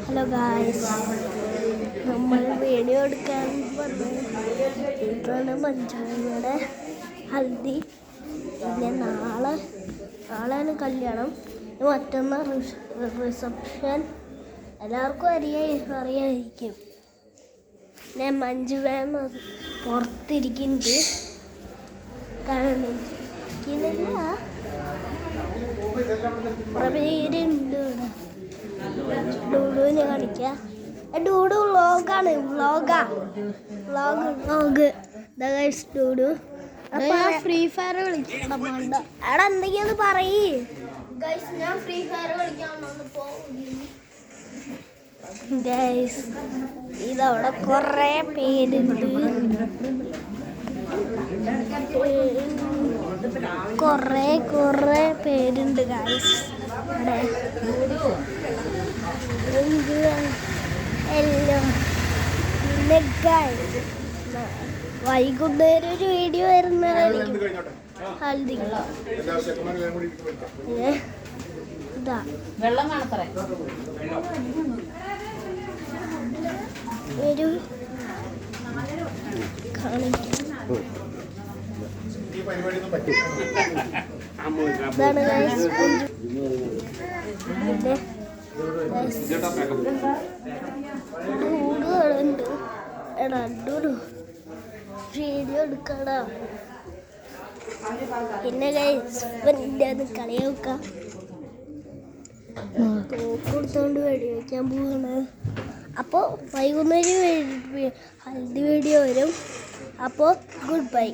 Hello guys, നമ്മൾ video എടുക്കാൻ വന്നു. ഇതാണ് പഞ്ചായങ്ങളുടെ ഹൽദി. പിന്നെ നാളെയാണ് കല്യാണം, മറ്റന്നാൾ റിസപ്ഷൻ. എല്ലാവർക്കും അറിയായിരിക്കും. പിന്നെ മഞ്ജു മാം പുറത്തിരിക്കുന്നുണ്ട്, കാണിക്കുന്നില്ല. കുറേ പേരുണ്ട് ഇവിടെ. ഡൂഡുവിനെ കാണിക്കാം. ഡൂഡു വ്ളോഗ്. ഡൂഡു ഫ്രീ ഫയർ കളിക്കണം. അവിടെ എന്തെങ്കിലും പറയേ. ഞാൻ ഫ്രീ ഫയർ കളിക്കാൻ ഗൈസ്, ഇതവിടെ കുറേ പേരുണ്ട്. കുറേ പേരുണ്ട് ഗൈസ്. എല്ലാം പിന്നെ ഗൈസ്, വൈകുന്നേരം ഒരു വീഡിയോ വരുന്നതായിരിക്കും. ഹൽദി ഇതാ വെള്ളം കാണത്രേ ഒരു കാണിക്കാം. ഇതാണ് ഗൈസ് പിന്നെ ഡൂഡുകളുണ്ട്. എടാ ഡൂഡു വീഡിയോ എടുക്കടാ. പിന്നെ ഗൈസ് അത് കളിയാക്കാം. തോക്കെടുത്തോണ്ട് വെടി വയ്ക്കാൻ പോവാണ്. അപ്പോൾ വൈകുന്നേരം ഹൽദി വീഡിയോ വരും. അപ്പോൾ ഗുഡ് ബൈ.